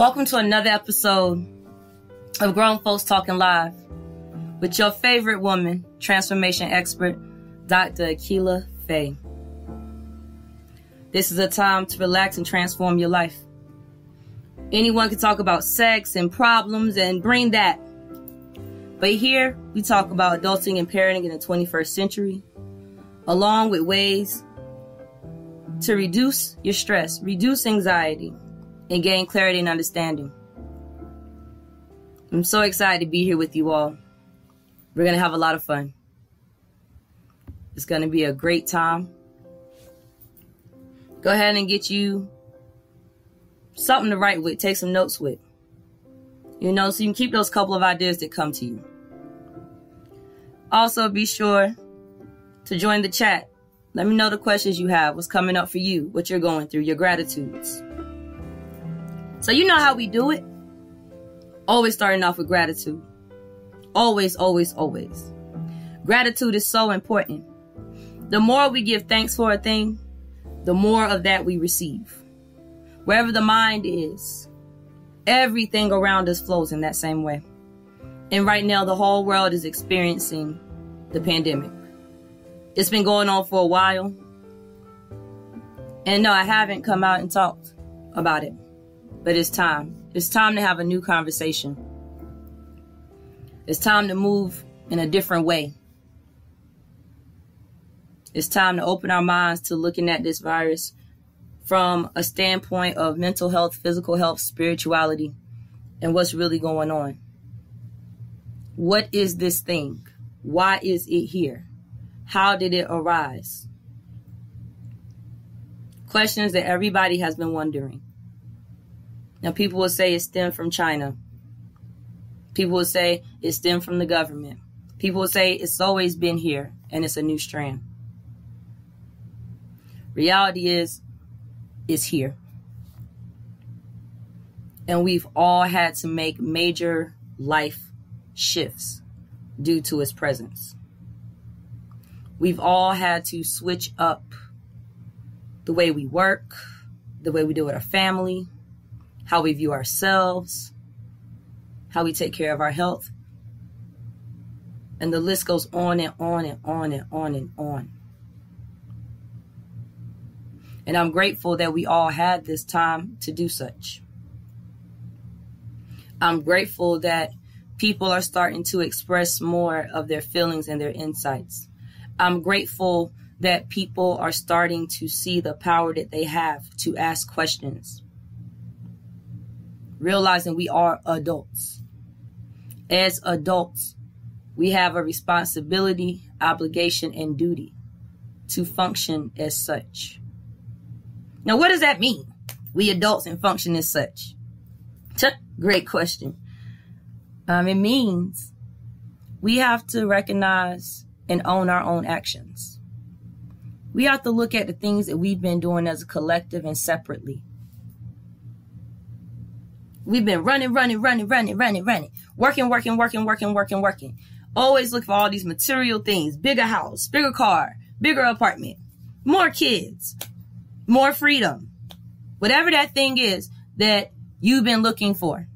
Welcome to another episode of Grown Folks Talking Live with your favorite woman, transformation expert, Dr. Akila Faye. This is a time to relax and transform your life. Anyone can talk about sex and problems and bring that. But here we talk about adulting and parenting in the 21st century, along with ways to reduce your stress, reduce anxiety, and gain clarity and understanding. I'm so excited to be here with you all. We're going to have a lot of fun. It's going to be a great time. Go ahead and get you something to write with, take some notes with. So you can keep those couple of ideas that come to you. Also, be sure to join the chat. Let me know the questions you have, what's coming up for you, what you're going through, your gratitudes. So you know how we do it. Always starting off with gratitude. Always, always, always. Gratitude is so important. The more we give thanks for a thing, the more of that we receive. Wherever the mind is, everything around us flows in that same way. And right now, the whole world is experiencing the pandemic. It's been going on for a while. And no, I haven't come out and talked about it. But it's time. It's time to have a new conversation. It's time to move in a different way. It's time to open our minds to looking at this virus from a standpoint of mental health, physical health, spirituality, and what's really going on. What is this thing? Why is it here? How did it arise? Questions that everybody has been wondering. Now, people will say it stemmed from China. People will say it stemmed from the government. People will say it's always been here and it's a new strand. Reality is, it's here. And we've all had to make major life shifts due to its presence. We've all had to switch up the way we work, the way we deal with our family, how we view ourselves, how we take care of our health. And the list goes on and on and on and on and on. And I'm grateful that we all had this time to do such. I'm grateful that people are starting to express more of their feelings and their insights. I'm grateful that people are starting to see the power that they have to ask questions. Realizing we are adults. As adults, we have a responsibility, obligation, and duty to function as such. Now, what does that mean? We adults and function as such. Great question. It means we have to recognize and own our own actions. We have to look at the things that we've been doing as a collective and separately. We've been running. Working. Always look for all these material things. Bigger house, bigger car, bigger apartment, more kids, more freedom. Whatever that thing is that you've been looking for.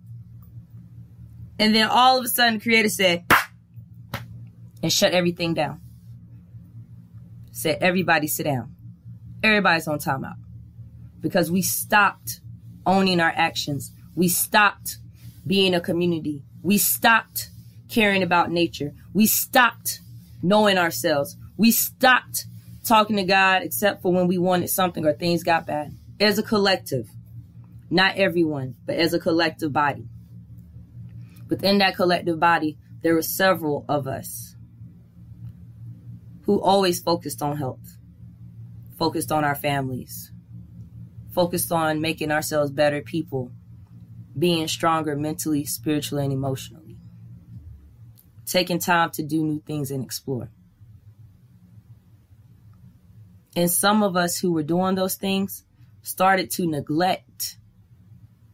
And then all of a sudden, the creator said, and shut everything down. Said, everybody sit down. Everybody's on timeout. Because we stopped owning our actions. We stopped being a community. We stopped caring about nature. We stopped knowing ourselves. We stopped talking to God except for when we wanted something or things got bad. As a collective, not everyone, but as a collective body. Within that collective body, there were several of us who always focused on health, focused on our families, focused on making ourselves better people, being stronger mentally, spiritually, and emotionally. Taking time to do new things and explore. And some of us who were doing those things started to neglect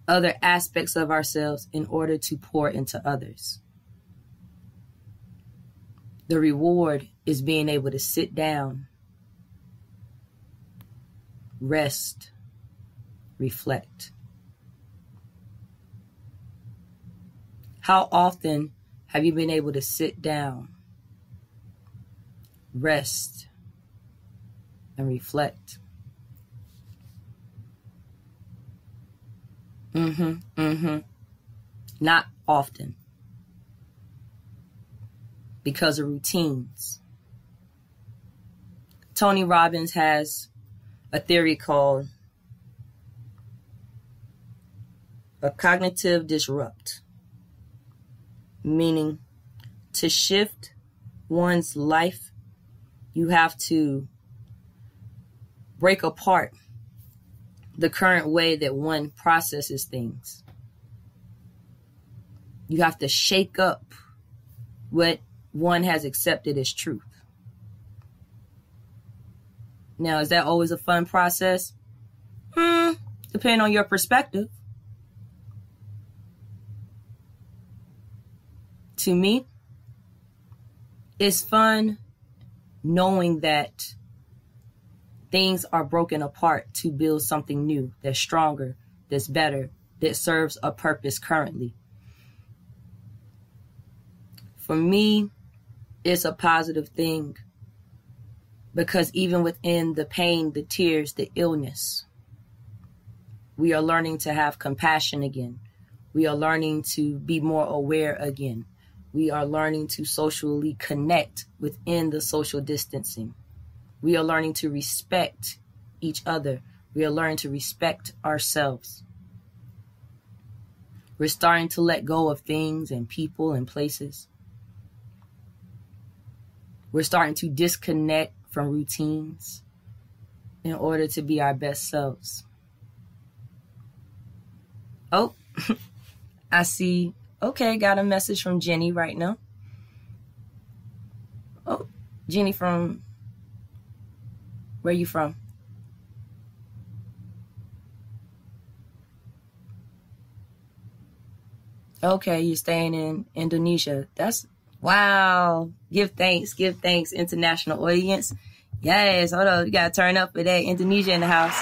other aspects of ourselves in order to pour into others. The reward is being able to sit down, rest, reflect. How often have you been able to sit down, rest, and reflect? Not often. Because of routines. Tony Robbins has a theory called a cognitive disrupt, meaning to shift one's life, you have to break apart the current way that one processes things. You have to shake up what one has accepted as truth. Now, is that always a fun process? Depending on your perspective. To me, it's fun knowing that things are broken apart to build something new that's stronger, that's better, that serves a purpose currently. For me, it's a positive thing because even within the pain, the tears, the illness, we are learning to have compassion again. We are learning to be more aware again. We are learning to socially connect within the social distancing. We are learning to respect each other. We are learning to respect ourselves. We're starting to let go of things and people and places. We're starting to disconnect from routines in order to be our best selves. Oh, I see. Okay, got a message from Jenny right now. Oh, Jenny from... Where are you from? Okay, you're staying in Indonesia. That's... Wow. Give thanks, international audience. Yes, hold on. You got to turn up for that. Indonesia in the house.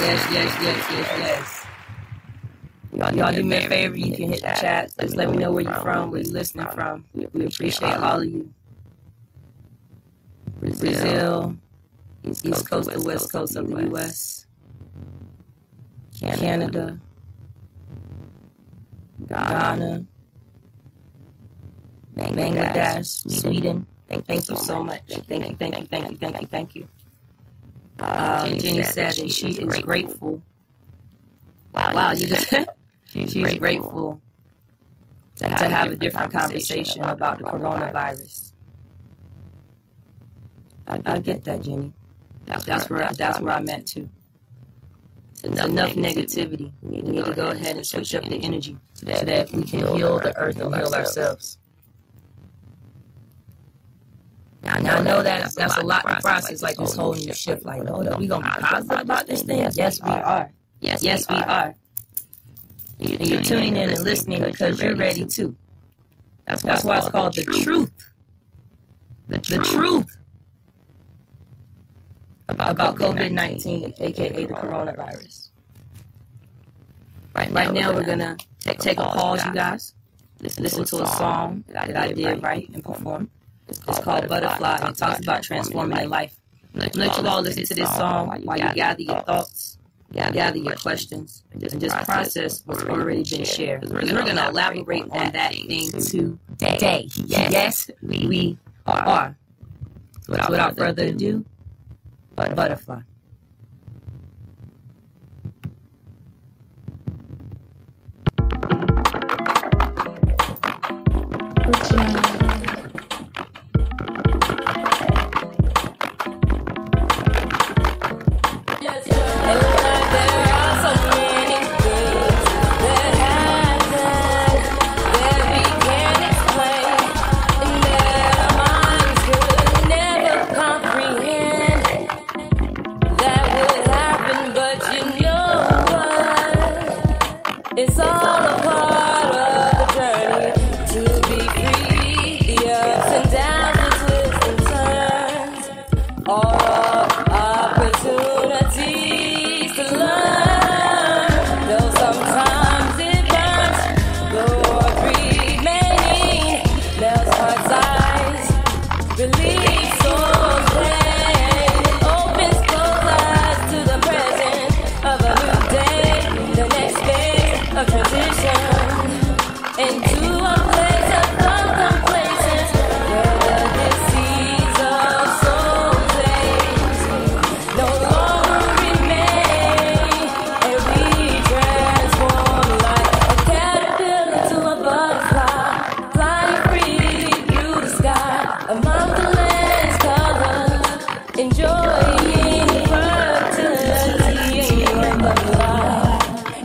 Yes. Y'all do me a favor. You can hit the chat. Just let me know where you're from, where you're listening from. We appreciate all of you. Brazil, East Coast to West Coast of the U.S., Canada, Ghana, Bangladesh, Sweden. Thank you so much. Thank you. Jenny said that she is grateful. Wow, she's grateful to have a different conversation about the coronavirus. I get that, Jenny. That's where I'm at too. It's enough negativity. We need to go ahead and switch up the energy so that we can heal the earth and heal ourselves. Now, I know that's a lot to process, like this whole new shift. Like, no, we gonna be positive about this thing? Yes, we are. Yes, we are. And you're tuning in and listening because you're ready too. That's why it's called the truth. The truth about COVID-19, aka the coronavirus. Right now we're gonna take a pause, you guys. Listen to a song that I did write and perform. It's called Butterfly. It talks about transforming your life. Let you all listen to this song while you gather your thoughts, gather your questions, and just process what's already been shared. Because we're going to elaborate on that thing today. Yes, we are. So without further ado, Butterfly. It's all a part of the journey to be free. The ups and downs, the twists and turns, all opportunities to learn.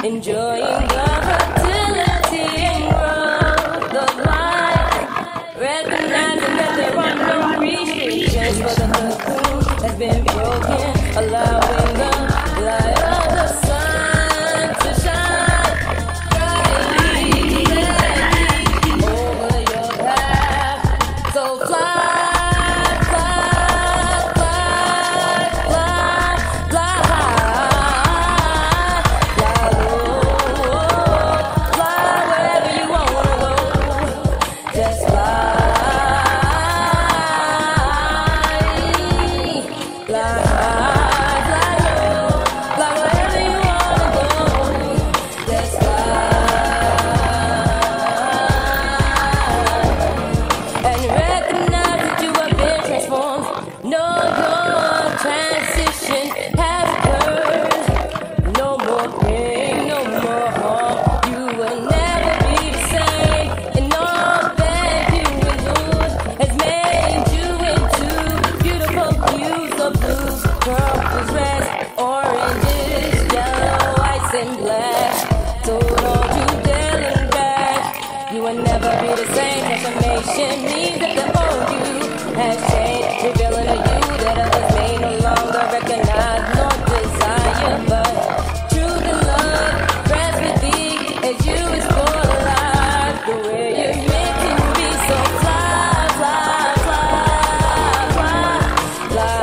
enjoying the fertility and growth of life, recognizing that there are no restrictions for the cocoon has been broken, allowing the light of the sun to shine brightly over your path. So fly. Means that the old you has changed, revealing a you that others may no longer recognize nor desire. But truth and love rest with thee as you explore life the way you're meant to be. So fly, fly, fly, fly, fly,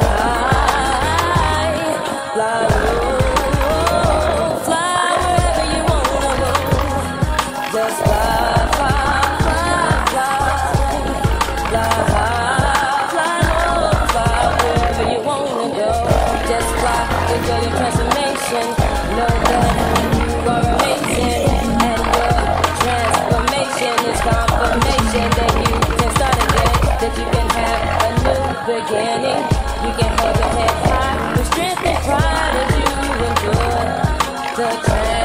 fly low, fly wherever you wanna go. Just fly. Enjoy your transformation. Know that you are amazing, and your transformation is confirmation that you can start again, that you can have a new beginning. You can hold your head high with strength and pride as you enjoy the transformation.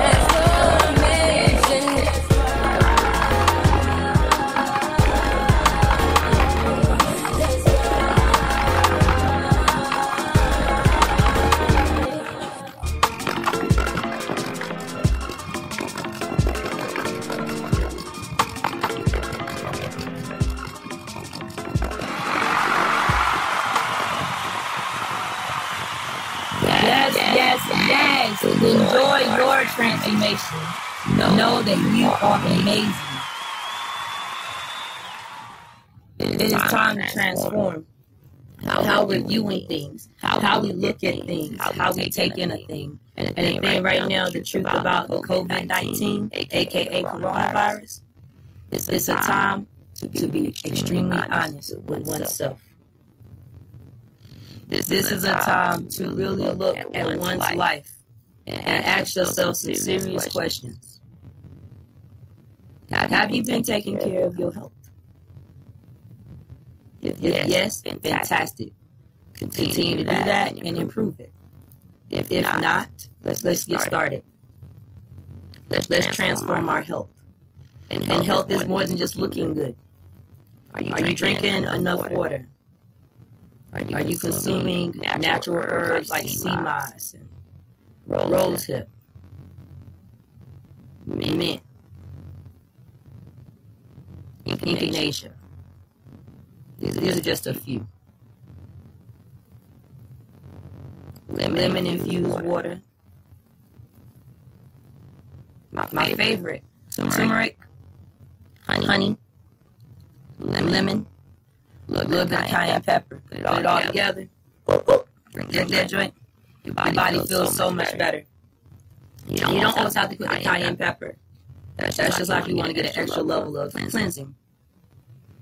Yes. Enjoy your transformation. Know that you are amazing. It is time to transform how we're viewing things, how we look at things, how we take in a thing. And the thing right now, the truth about COVID-19, aka coronavirus, it's a time to be extremely honest with oneself. This is a time to really look at one's life and ask yourself some serious questions. Have you been taking care of your health? If yes, fantastic. Continue to do that and improve it. If not, let's get started. Let's transform our health. And health is more than just looking good. Are you drinking enough water? Are you consuming natural herbs like sea moss and rosehip, mint, echinacea? These are just a few. Lemon infused water. My favorite, turmeric, honey, lemon. A little bit of cayenne pepper. Put it all together. Get that joint. Your body feels so much better. You don't always have to put the cayenne pepper. That's just like you want to get an extra level of cleansing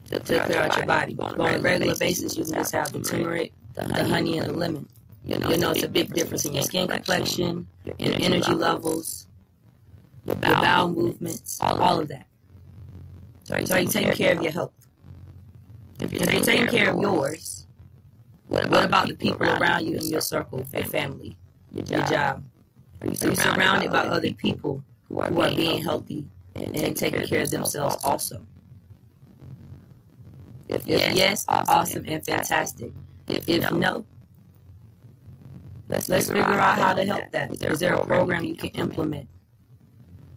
to clear out your body. On a regular basis, you can just have the turmeric, the honey, and the lemon. You know it's a big difference in your skin complexion, your energy levels, your bowel movements, all of that. So are you taking care of your health? If you're taking care of yours, what about the people around you in your circle, your family, your job? Are you surrounded by other people who are being healthy and taking care of themselves also? If yes, awesome and fantastic. If no, let's figure out how to help that. Is there a program you can implement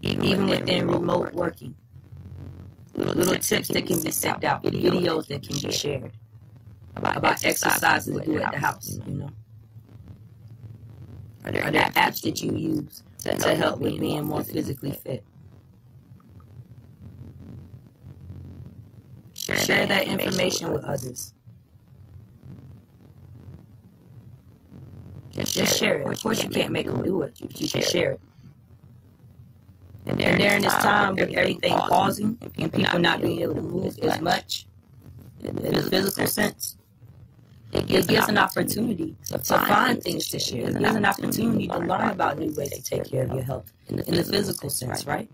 even within remote working. Little tips that can be sent out, videos that can be shared about exercises to do at the house, you know. Are there apps that you use to help with being more physically fit? Share that information with others. Just share it. Of course, you can't make them do it, but you can share it. And during this time, with everything pausing and people not being able to move as much in the physical sense, it gives an opportunity to find things to share. It gives an opportunity to learn about new ways to take care of your health in the physical sense, right?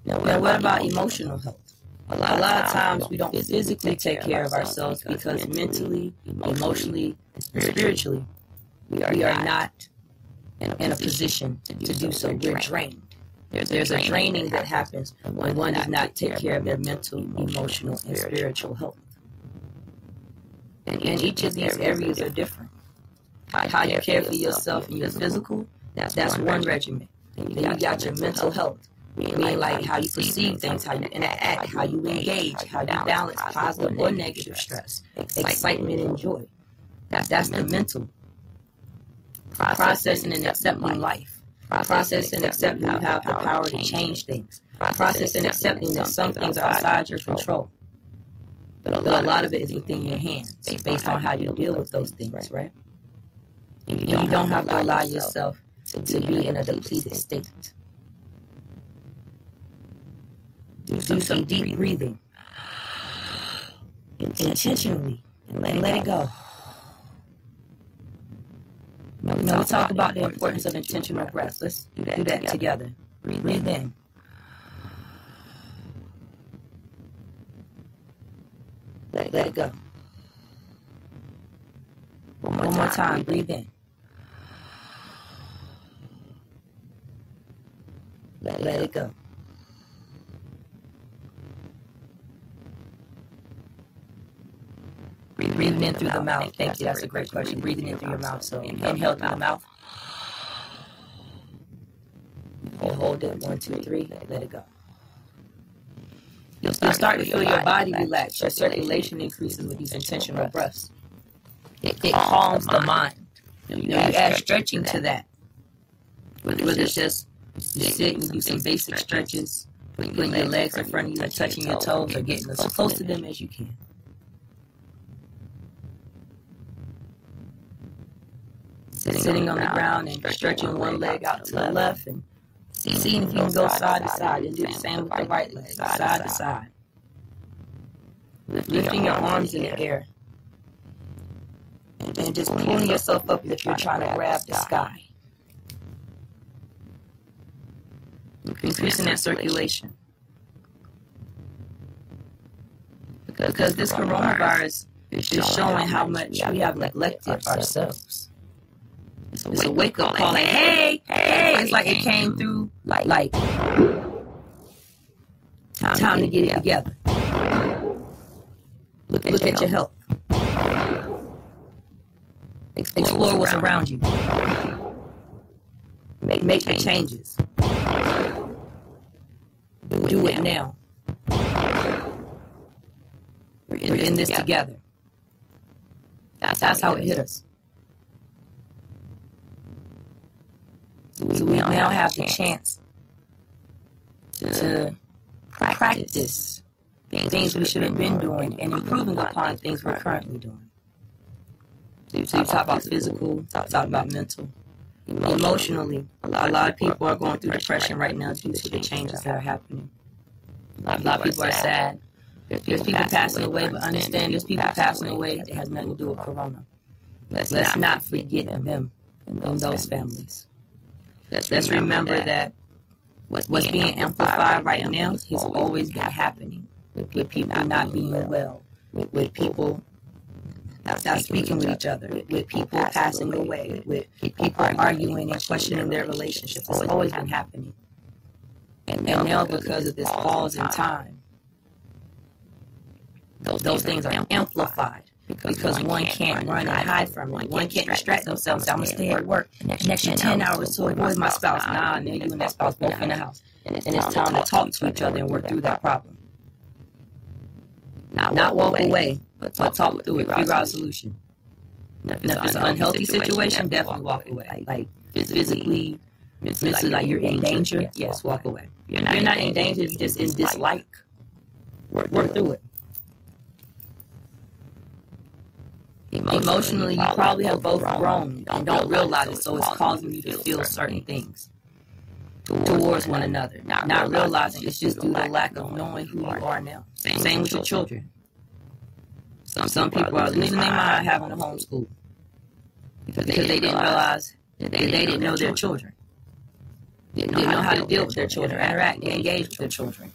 Now, what about emotional health? A lot of times we don't physically take care of ourselves because mentally, emotionally, and spiritually, we are not in a position to do so. We're drained. There's a draining that happens when one does not take care of their mental, emotional, and spiritual health. And each of these areas are different. How you care for yourself and your physical, that's one regimen. Then you got your mental health, meaning like how you perceive things, how you interact, how you engage, how you balance positive or negative stress, excitement and joy. That's the mental. Processing and accepting life. Processing and accepting you have the power to change things. Processing and accepting that some things are outside your control. But a lot of it is within your hands, based on how you deal with those things, right? And you don't have to allow yourself to be in a depleted state. Do some deep breathing intentionally and let it go. We talk about the importance of intentional breath. Let's do that together. Breathe in. Let it go. One more time. Breathe in. Let it go. Breathing in through the mouth. Thank you. That's a great question. Breathing in through your mouth. So inhale through the mouth. You hold it. 1, 2, 3. Let it go. You'll start to feel your body relax. Your circulation increases with these intentional breaths. It calms the mind. You add stretching to that. Whether it's just you sit and do some basic stretches, putting your legs in front of you, touching your toes, or getting as close to them as you can. Sitting on the ground and stretching one leg out to the left and seeing if you can go side to side, and do the same with the right leg, side to side. Lifting your arms in the air and just pulling yourself up as if you're trying to grab the sky. Increasing that circulation. Because this coronavirus is showing how much we have neglected ourselves. It's a wake-up call, like, hey, it's like it came through, like, time to get it together. Look at your health. Explore what's around you. Make the changes. Do it now. We're in this together. That's how it hit us. So we now have the chance to practice things we should have been doing and improving upon things we're currently doing. So you talk about physical, talk about mental. Emotionally, a lot of people are going through depression right now due to the changes that are happening. A lot of people are sad. There's people passing away, but understand there's people passing away that has nothing to do with corona. Let's not forget them and those families. Let's remember that what's being amplified right now has always been happening with people not being well, with people not speaking with each other, with people passing away, with people arguing and questioning their relationships. It's always been happening. And now because of this pause in time, those things are amplified. because one can't run and hide from it. One can't distract themselves. I'm going to stay at work an extra 10 hours to avoid my spouse. Nah, you and that spouse both in the house. And it's time to talk to each other and work through that problem. Not walk away, but talk through it, figure out a solution. And if it's an unhealthy situation, definitely walk away. Like physically, mentally, like you're in danger, yes, walk away. You're not in danger, you're just in dislike. Work through it. Emotionally, you probably have both grown and don't realize it, so it's causing you to feel certain things towards one another. Not realizing it's just due to lack of knowing who you are now. Same with your children. Some people are losing their mind having to homeschool because they didn't realize that they didn't know their children. They didn't know how to deal with their children, interact and engage with their children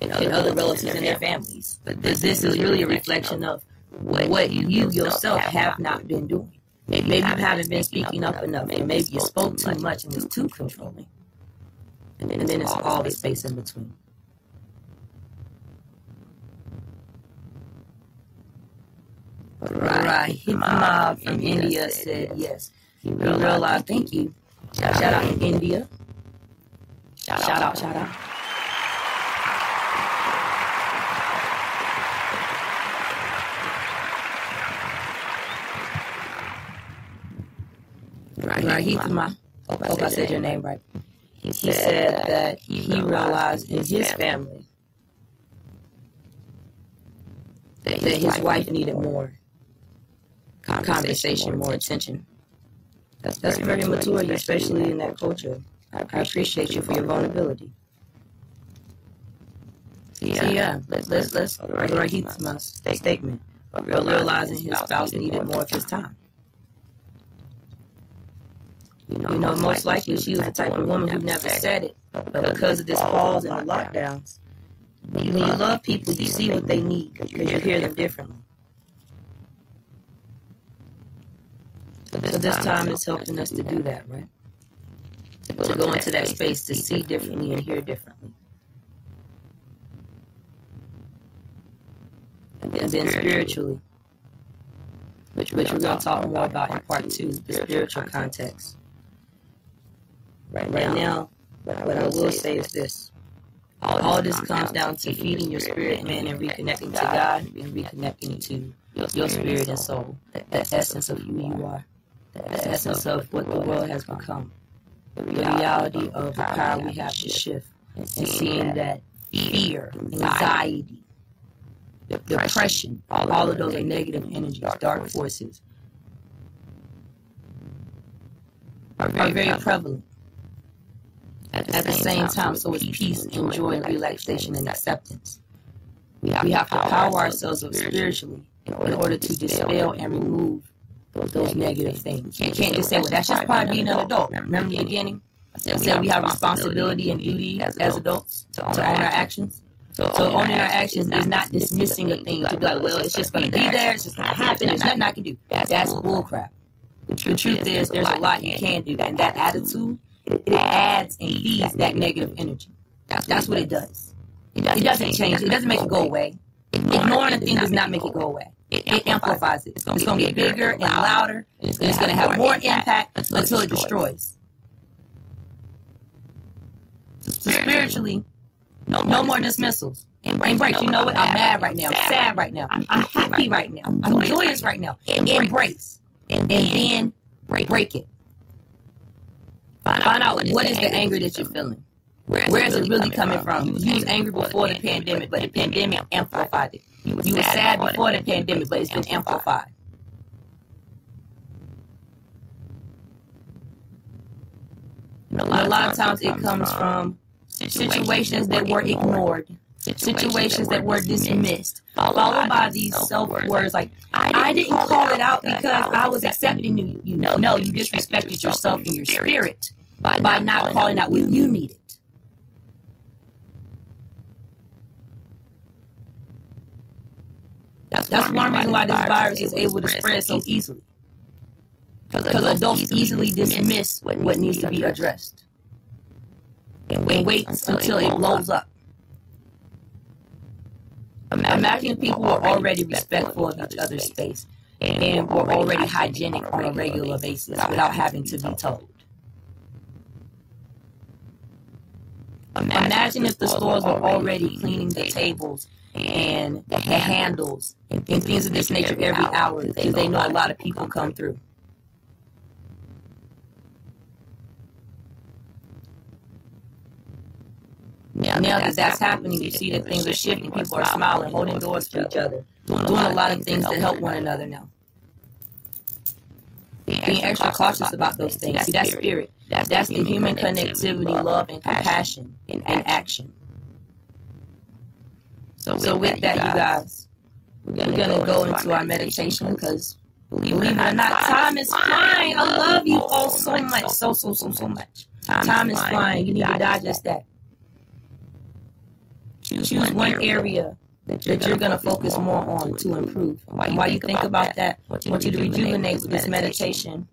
and other relatives in their families. But this is really a reflection of what you yourself have not been doing. Maybe you haven't been speaking up enough, and maybe you spoke too much and was too controlling. And then it's all the space in between. Right. Hikma from India said yes. He realized, thank you. Shout out to India. Shout out. Right. Hikma. Hope I said your name right. He said that he realized in his family that his wife needed more conversation, more attention. That's very mature, especially in that culture. I appreciate you for your vulnerability. So yeah, let's right Hikma's statement of realizing his spouse needed more of his time. You know, most likely she was the type of woman who never said it, but because of this pause and the lockdowns, when you love people, you see what they need because you hear them differently. So this time is helping us to do that, right? To go into that space to see differently and hear differently. And then spiritually, which we're going to talk more about in part 2, the spiritual context. Right now, what I will say is this. All this comes down to feeding your spirit, man, and reconnecting to God and reconnecting to your spirit and soul. The essence of who you are. The essence of what the world has become. The reality of the power we have to shift. And seeing that fear, anxiety, depression, all of those are negative energies, dark forces, are very prevalent. At the same time, so it's peace and joy and relaxation and acceptance. We have to power ourselves up spiritually in order to dispel and remove those negative things. You can't just say, well, that's just part of being an adult. Remember the beginning? I said we have responsibility and duty as adults to own our actions. So owning our actions is not dismissing a thing to be like, well, it's just going to be there, it's just going to happen, there's nothing I can do. That's bullcrap. The truth is, there's a lot you can do, and that attitude, it adds and feeds that negative energy. That's what it does. It doesn't change. It doesn't make it go away. Ignoring a thing does not make it go away. It amplifies it. It's going to get bigger and louder, and it's going to have more impact until it destroys. So spiritually, no more dismissals. Embrace. You know what? I'm mad right now. I'm sad right now. I'm happy right now. I'm joyous right now. Embrace. And then break it. Find out what is the anger that you're feeling. Where is it really coming from? You was angry before the pandemic, but the pandemic amplified it. You were sad before the pandemic, but it's been amplified. And a lot of times it comes from situations that were ignored, situations that were dismissed, followed by these self-words like, I didn't call it out because I was accepting you. No, you disrespected yourself and your spirit by not calling out what you needed. That's one reason why this virus is able to spread so easily. Because adults easily dismiss what needs to be addressed. And wait until it blows up. Imagine if people were already respectful of each other's space and were already hygienic on a regular basis without having to be told. Imagine if the stores were already cleaning the tables and the handles and things of this nature every hour because they know a lot of people come through. Now that that's happening, you see that things are shifting. People are smiling, holding doors for each other, doing a lot of things to help one another now. Being extra cautious about those things. See, that's spirit. That's the human connectivity, love, and compassion in action. So with that, you guys, we're going to go into our meditation because, believe it or not, time is flying. I love you all so much. So much. Time is flying. You need to digest that. Choose one area that you're going to focus more on to improve. And while you think about that, I want you to rejuvenate with this meditation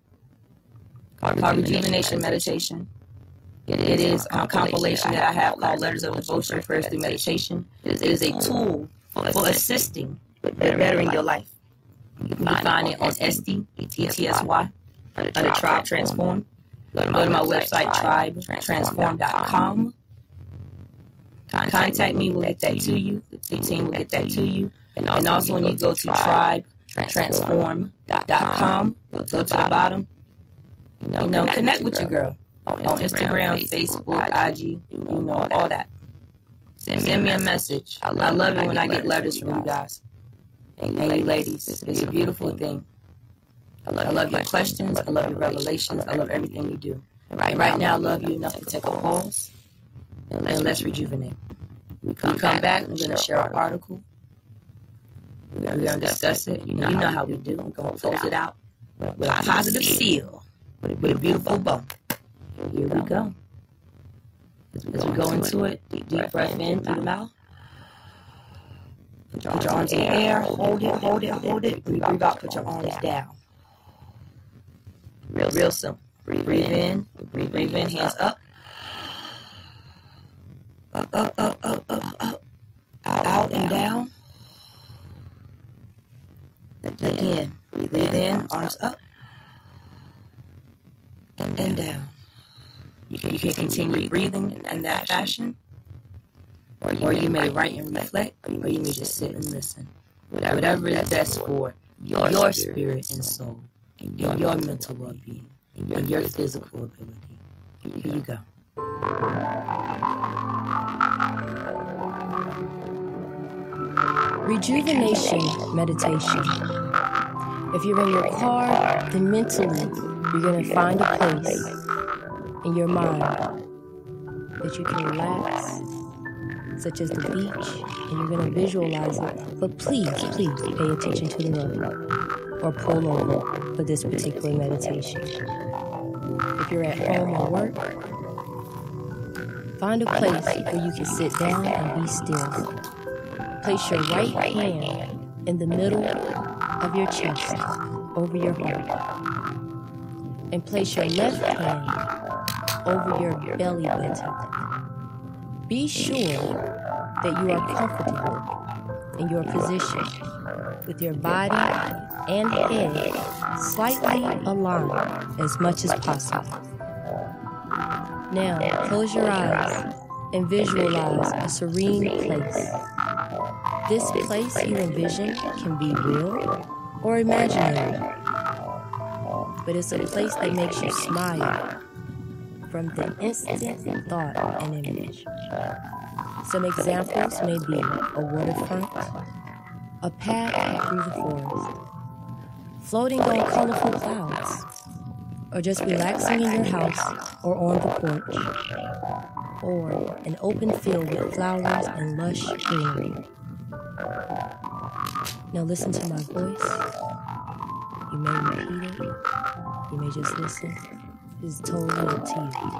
called Rejuvenation Meditation. It is a compilation that I have called Letters of Devotion, Prayers Through Meditation. It is a tool for assisting with bettering your life. You can find it on SDETSY under Tribe Transform. Go to my website, tribetransform.com. Contact me, we'll get that to you. The team will get that to you. And also when you go to tribetransform.com, go to the bottom, connect with your girl on Instagram, Facebook, IG, all that. Send me a message. I love it when I get letters from you guys and you ladies. It's a beautiful thing. I love your questions. I love your revelations. I love everything you do. And right now, I love you enough to take a pause. And let's rejuvenate. We come back, we're going to share our article. We're going to discuss it. You know how we do. We're going to close it out with a positive seal, with a beautiful bow. Here we go. As we go into it, deep breath in through the mouth. Put your arms in the air. Hold it. Breathe out. Put your arms down. Real simple. Breathe in. Breathe in. Hands up. Up. Out and down. Again. Breathe in. Arms up. And down. You can continue breathing in that fashion. Or you may write and reflect. Or you may just sit and listen. Whatever is best for your spirit and soul. And your mental well-being. And your physical ability. Here you go. Rejuvenation meditation. If you're in your car, then mentally you're going to find a place in your mind that you can relax, such as the beach, and you're going to visualize it. But please pay attention to the road or pull over for this particular meditation. If you're at home or work, find a place where you can sit down and be still. Place your right hand in the middle of your chest, over your heart. And place your left hand over your belly button. Be sure that you are comfortable in your position, with your body and head slightly aligned as much as possible. Now, close your eyes and visualize a serene place. This place you envision can be real or imaginary, but it's a place that makes you smile from the instant thought and image. Some examples may be a waterfront, a path through the forest, floating on colorful clouds, or just relaxing in your house or on the porch, or an open field with flowers and lush greenery. Now listen to my voice. You may repeat it. You may just listen. It's totally up to you.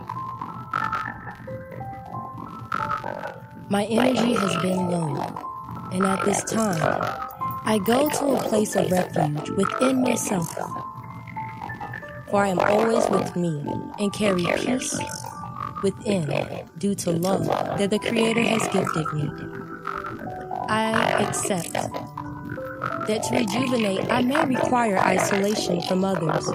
My energy has been low, and at this time, I go to a place of refuge within myself. For I am always with me and carry peace within due to love that the Creator has gifted me. I accept that to rejuvenate, I may require isolation from others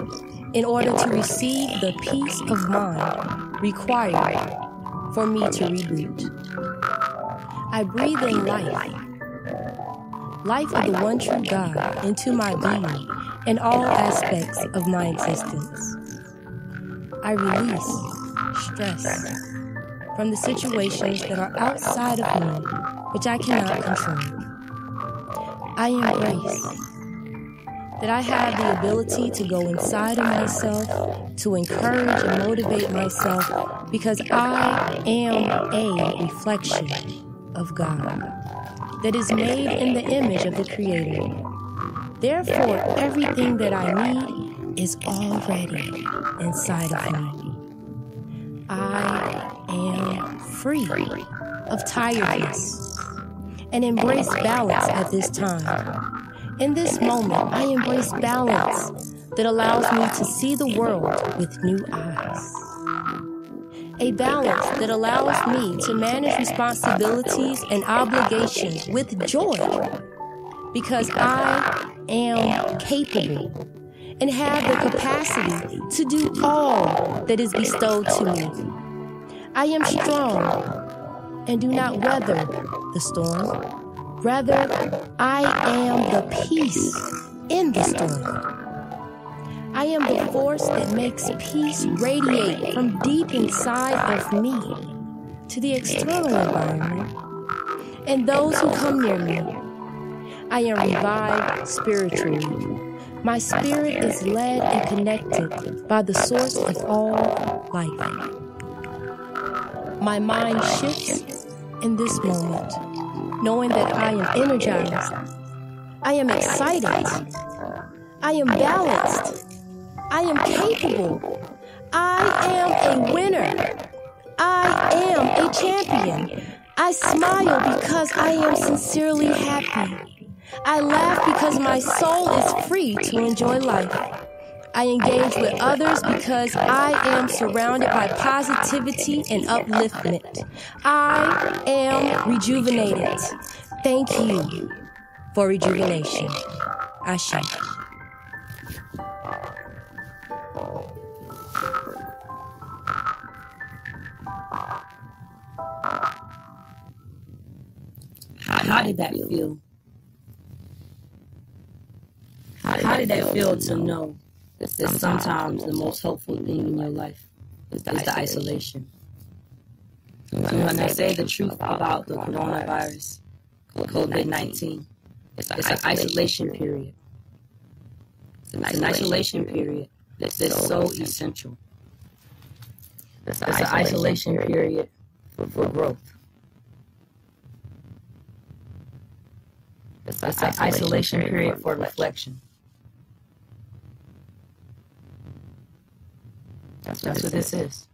in order to receive the peace of mind required for me to reboot. I breathe in life of the one true God into my being and all aspects of my existence. I release stress from the situations that are outside of me, which I cannot control. I embrace that I have the ability to go inside of myself, to encourage and motivate myself, because I am a reflection of God that is made in the image of the Creator. Therefore, everything that I need is already inside of me. I am free of tiredness and embrace balance at this time. In this moment, I embrace balance that allows me to see the world with new eyes. A balance that allows me to manage responsibilities and obligations with joy, because I am capable and have the capacity to do all that is bestowed to me. I am strong and do not weather the storm. Rather, I am the peace in the storm. I am the force that makes peace radiate from deep inside of me to the external environment and those who come near me. I am revived spiritually. My spirit is led and connected by the source of all life. My mind shifts in this moment, knowing that I am energized, I am excited, I am balanced, I am capable, I am a winner, I am a champion. I smile because I am sincerely happy. I laugh because my soul is free to enjoy life. I engage with others because I am surrounded by positivity and upliftment. I am rejuvenated. Thank you for rejuvenation. Ashe. How did that feel? How did that feel to know that sometimes the most hopeful thing in your life is the isolation? When I say the truth about the coronavirus, COVID-19, it's an isolation period. It's an isolation period that's so essential. It's an isolation period for growth. It's an isolation period for reflection. That's what this is.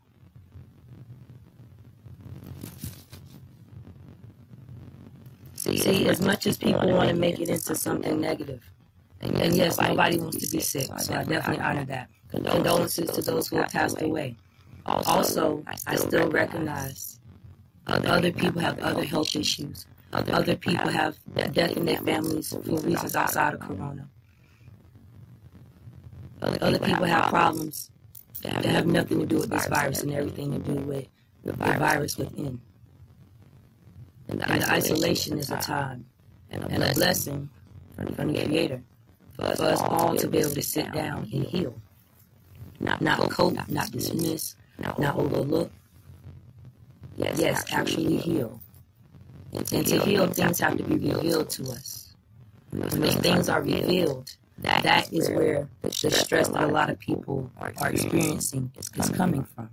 See, as much as people want to make it into something negative, and yes, nobody wants to be sick, so I definitely honor that. Condolences to those who have passed away. Also, I still recognize other people have other health issues. Other people have death in their families for reasons outside of corona. Other people have problems that have nothing to do with this virus and everything to do with the virus within. And the isolation is a time and a blessing from the Creator for us all to be able to sit down and heal. Not cope, not dismiss, not overlook. Yes, actually heal. And to heal, things have to be revealed to us. When those things are revealed, that is where the stress that a lot of people are experiencing is coming from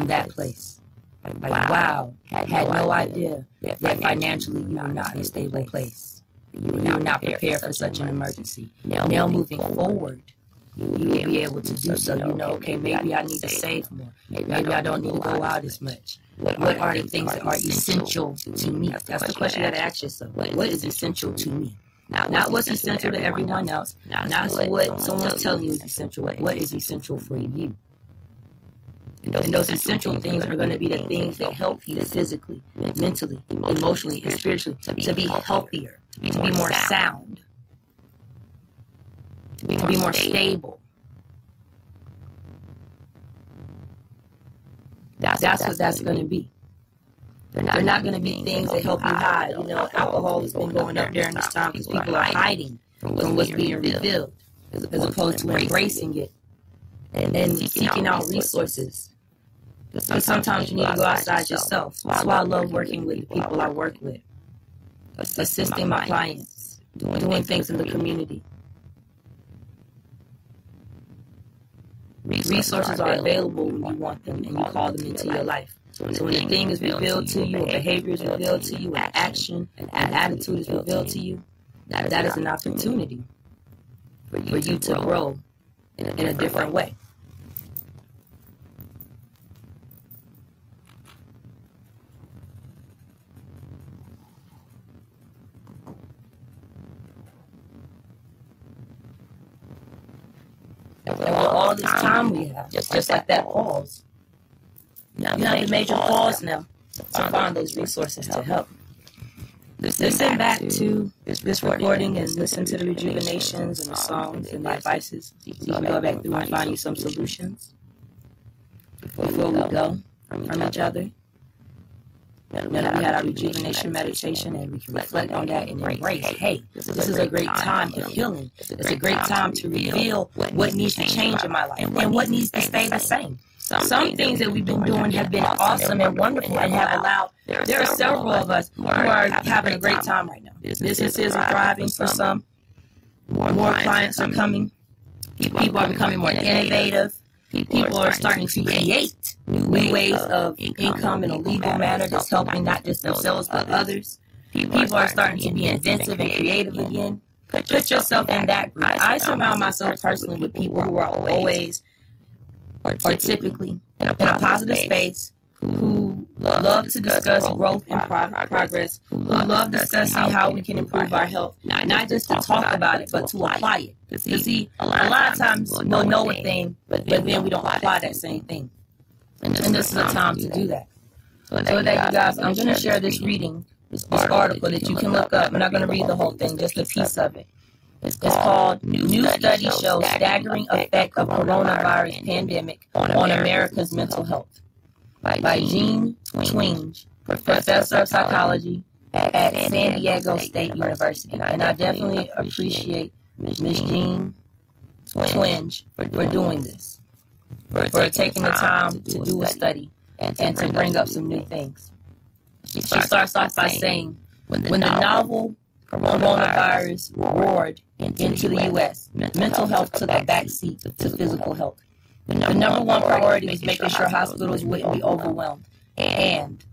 that place. Like, wow, had no idea that financially you were not in a stable place. You were not prepared for such an emergency. Now moving forward, you will be able to do so. You know, okay, maybe I need to save more. Maybe I don't need to go out as much. What are the things that are essential to me? That's the question that I ask yourself. What is essential to me? Not what's essential to everyone else. Not what someone's telling you is essential. What is essential for you? And those essential things are going to be the things that help you physically, mentally, emotionally, and spiritually to be healthier, to be more sound, to be more stable. That's what that's going to be. They're not going to be things that help you hide. You know, alcohol has been going up during this time because people are hiding from what's being revealed as opposed to embracing it and seeking out resources. But sometimes you need to go outside yourself. That's why I love working with the people I work with, assisting my clients, doing things in the community. Resources are available when you want them and you call them into your life. So when a thing is revealed to you, or behavior is revealed to you, an action, an attitude is revealed to you, that is an opportunity for you to grow in a different way. And with all this time we have, just like that pause, you have a major pause now to find those resources to help. Listen back to this recording and listen to the rejuvenations and the songs and the advices. You can go back through and find you some solutions before we go from each other. Now that we had our rejuvenation meditation and we can reflect on that and embrace, hey, this is a great time of healing. It's a great time to reveal what needs to change in my life and what needs to stay the same. Some things that we've been doing have been awesome and wonderful and have allowed, there are several of us who are having a great time right now. Businesses are thriving for some. More clients are coming. People are becoming more innovative. People are starting to create new ways of income in a legal manner that's helping not just themselves but others. People are starting to be inventive and creative again. Put yourself in that group. I surround myself personally with people who are always or typically in a positive space, who love to discuss growth and progress, who love discussing how we can improve our health, not just to talk about it, but to apply it. Because see, a lot of times we'll know a thing, but then we don't apply that same thing. And this is a time to do that. So that you guys, I'm going to share this reading, this article that you can look up. I'm not going to read the whole thing, just a piece of it. It's called New Study Shows Staggering Effect of Coronavirus Pandemic on America's Mental Health by Jean Twenge, Professor of Psychology at San Diego State University. And I definitely appreciate Ms. Jean Twenge for doing this, for taking the time to do a study and to bring up some new things. She starts off by saying, when the novel coronavirus roared into the U.S., mental health took a backseat to physical health. The number one priority was making sure hospitals wouldn't be overwhelmed and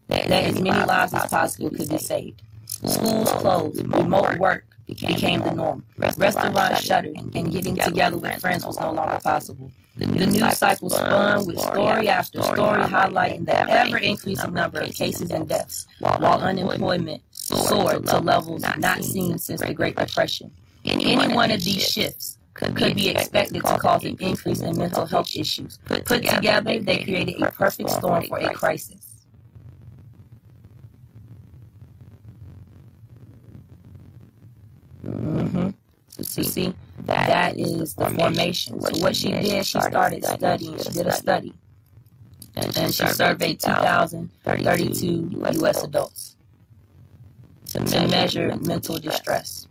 that as many lives as possible could be saved. Schools closed, remote work became the norm. Restaurants shuttered, and getting together with friends was no longer possible. The news cycle spun with story after story highlighting the ever-increasing number of cases and deaths, while unemployment soared to levels not seen since the Great Depression. Any one of these shifts could be expected to cause an increase in mental health issues. Put together, they created a perfect storm for a crisis. So see, that is the formation. So what she did, she started studying. She did a study. And she surveyed 2,032 U.S. adults to measure mental distress.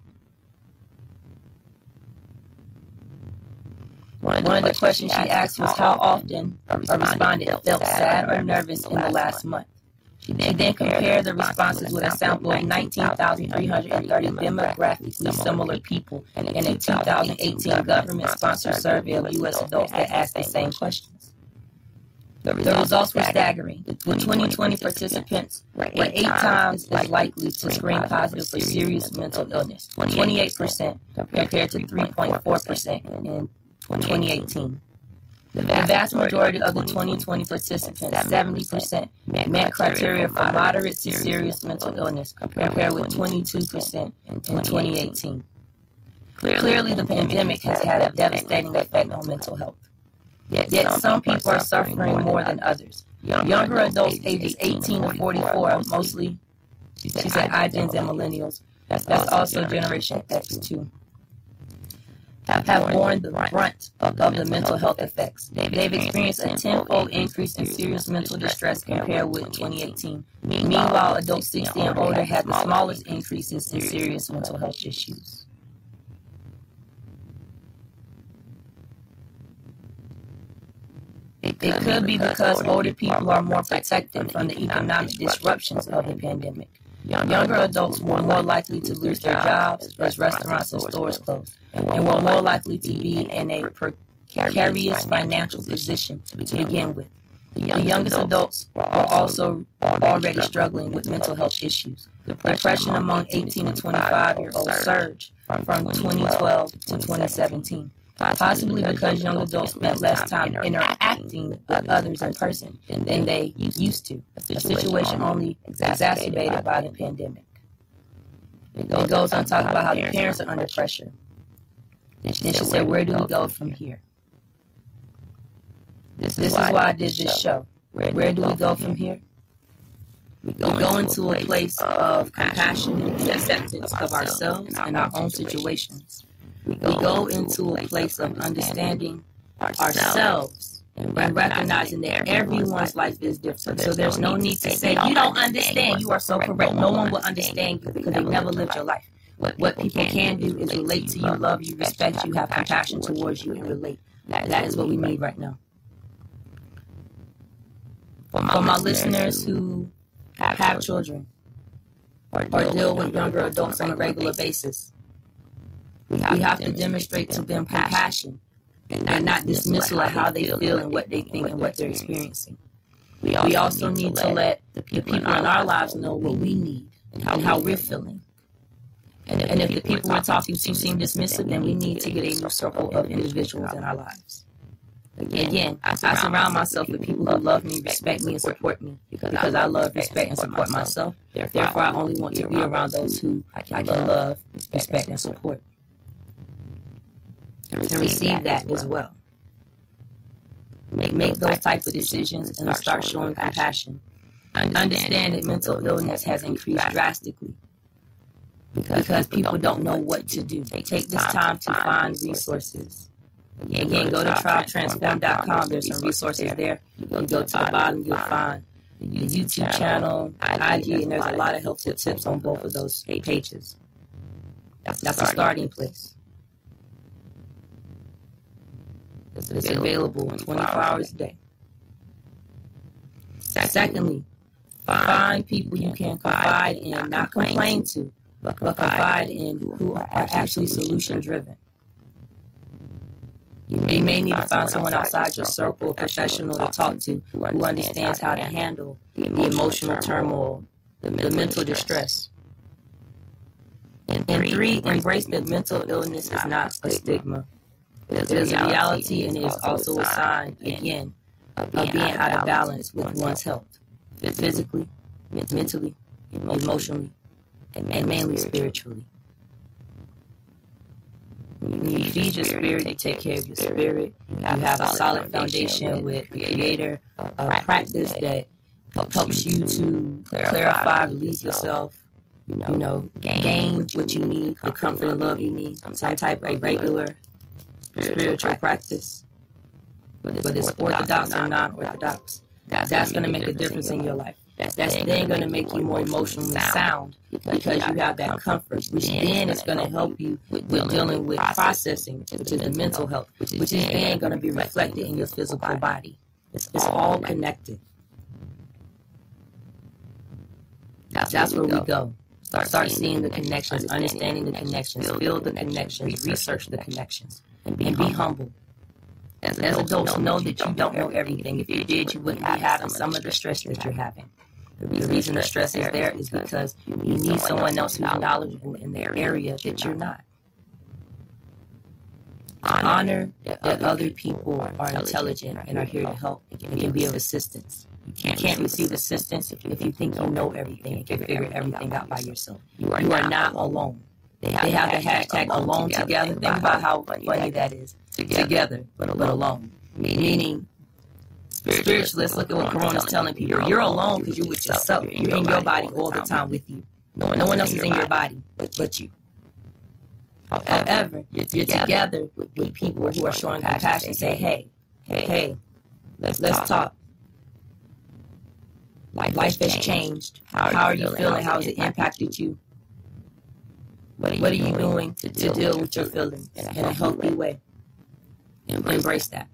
One of the questions she asked was how often a respondent felt sad or nervous in the last month. She then compared the responses with a sample of 19,330 demographically similar people in a 2018 government-sponsored survey of U.S. adults that asked the same questions. The results were staggering, with 2020 participants were 8 times as likely to screen positive for serious mental illness, 28% compared to 3.4% in 2018. The vast majority of the 2020 participants, 70%, met criteria for moderate to serious mental illness, compared with 22% in 2018. Clearly, the pandemic has had a devastating effect on mental health. Yet some people are suffering more than others. Younger adults ages 18 to 44, mostly, she said, iGens and millennials. That's also Generation X too. Have borne the brunt of the mental health effects. They've experienced a tenfold increase in serious mental distress compared with 2018. Meanwhile, adults 60 and older had the smallest increases in serious mental health issues. It could be because older people are more protected from the economic disruptions of the pandemic. Younger adults were more likely to lose their jobs as restaurants and stores closed, and were more likely to be in a precarious financial position to begin with. The youngest adults were also already struggling with mental health issues. Depression among 18 to 25-year-olds surged from 2012 to 2017. Possibly because young adults spent less time interacting with others in person than they used to, a situation only exacerbated by the pandemic. It goes on to talk about how the parents are under pressure. Then she said, where do we go from here? This is why I did this show. Where do we go from here? We go into a place of compassion and acceptance of ourselves and our own situations. We go into a place of understanding ourselves and recognizing that everyone's life is different. So there's no need to say, you don't understand. You are so correct. No one will understand you because they never lived your life. What people can do is relate to you, love you, respect you, have compassion towards you, and relate. That is what we need right now. For my listeners who have children or deal with younger adults on a regular basis, we have to demonstrate to them compassion and not dismissal of how they feel and what they think and what they're experiencing. We also need to let the people in our lives know what we need and how we're feeling. And if the people we're talking to seem dismissive, then we need to get a new circle of individuals in our lives. Again, I surround myself with people who love me, respect me, and support me because I love, respect, and support myself. Therefore, I only want to be around those who I can love, respect, and support. And receive that as well. Make those types of decisions and start showing compassion. Understand that mental illness has increased drastically because people don't know what to do. Take this time to find resources. Again, go to tribetransform.com. There's some resources there. You go to the bottom, you'll find the YouTube channel, IG, and there's a lot of helpful tips on both of those pages. That's a starting place. It's available 24 hours a day. Secondly, find people you can confide in, not complain to, but confide in who are actually solution-driven. You may need to find someone outside your circle, a professional to talk to, who understands how to handle the emotional turmoil, the mental distress. And three, embrace that mental illness is not a stigma. It is a reality, and it is also a sign, again, of being out of balance with one's health, physically, mentally, emotionally, and mainly spiritually. When you feed your spirit, you take care of your spirit. You have a solid foundation with the Creator, a practice that helps you to clarify, release yourself, gain what you need, the comfort and love you need, some type of regular spiritual practice, whether it's orthodox or non-orthodox. That's going to make a difference in your life. That's then going to make you more emotionally sound because you have that comfort, which then is going to help you with dealing with processing, which is the mental health, which is then going to be reflected in your physical body. It's all connected. That's where we go. Start seeing the connections, understanding the connections, feel the connections, research the connections, and be humble. As adults, know that you don't know everything. If you did, you wouldn't be having some of the stress that you're having. The reason the stress is there is because you need someone else who's knowledgeable in their area that you're not. Honor that other people are intelligent and are here to help and can be of assistance. You can't receive assistance if you think you know everything and can figure everything out by yourself. You are not alone. They have the hashtag alone together. Think about how funny that is. Together, but alone. Meaning, spiritualists look at what Corona's telling people. You're alone because you're with yourself. You're in your body all the time with you. No one else is in your body but you. However, you're together with people who are showing compassion. Say, hey, let's talk. Life has changed. How are you feeling? How has it impacted you? What are you doing to deal with your feelings in a healthy way? Embrace that.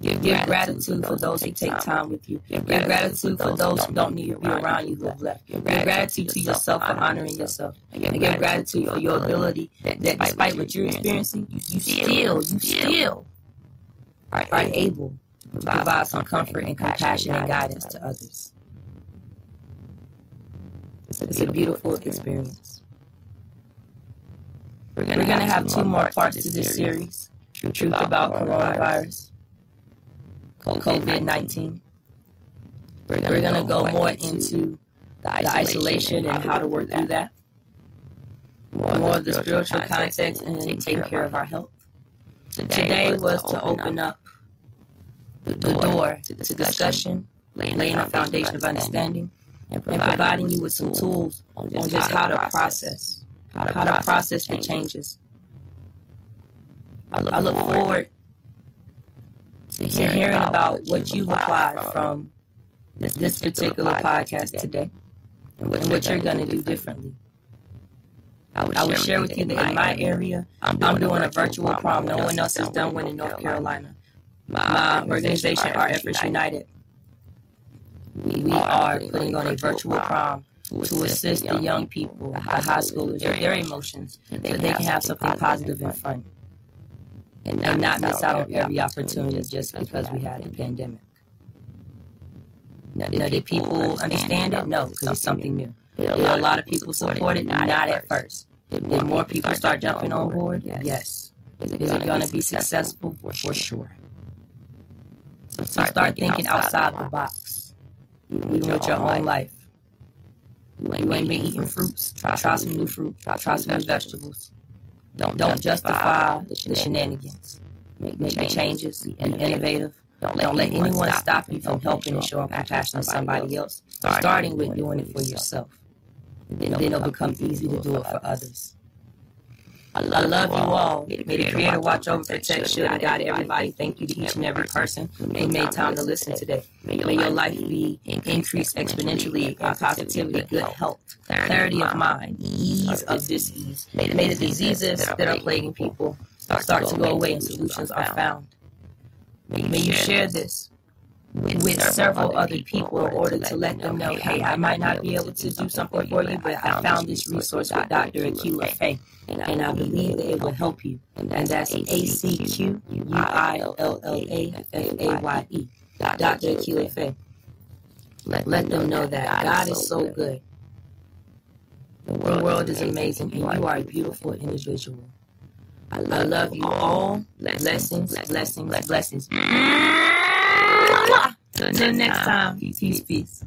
Give gratitude for those who take time with you. Give gratitude for those who don't need to be around you who have left. Give gratitude to yourself for honoring yourself. And give gratitude for your ability that despite what you're experiencing, you still are able to provide some comfort and compassion and guidance to others. It's a beautiful experience. We're going to have 2 more parts to this series. Truth about coronavirus. COVID-19. We're going to go more into the isolation and how to work through that. More of the spiritual context and taking care of our health. Today was to open up the door to discussion, laying a foundation of understanding, and providing you with some tools on just how to process the changes. I look forward to hearing about what you've applied from this particular podcast today and what you're going to do differently. I would share with you that in my area, I'm doing a virtual prom. No one else has done one in North Carolina. My organization, Our Efforts United, we are putting on a virtual prom to assist the young people, the high schoolers, with their emotions so they can have something positive and fun and not miss out on every opportunity just because we had a pandemic. Now, did people understand it? No, because it's something new. Did a lot of people support it? Not at first. Did more people start jumping on board? Yes. Is it going to be successful? For sure. So start thinking outside the box. Even with your own life. You ain't been eating fruits. Try some new fruit. Try some new vegetables. Don't justify the shenanigans. Make changes. Be innovative. Don't let anyone stop you from helping and showing compassion to somebody else. Starting with doing it for yourself. And then it'll become easy to do it for others. I love you all. May the Creator watch over, protect, shield, and guide everybody. Thank you to each and every person who made time to listen today. May your life be increased exponentially in positivity, good health, clarity of mind, ease of disease. May the diseases that are plaguing people start to go away and solutions are found. May you share this with several other people in order to let them know, hey, I might not be able to do something for you, but I found this resource with Dr. Akila Faye, and I believe that it will help you. And that's ACQUILLAFAYE, Dr. Akila Faye. Let them know that God is so good. The world is amazing, and you are a beautiful individual. I love you all. Blessings, blessings, blessings. Until next time, peace, peace.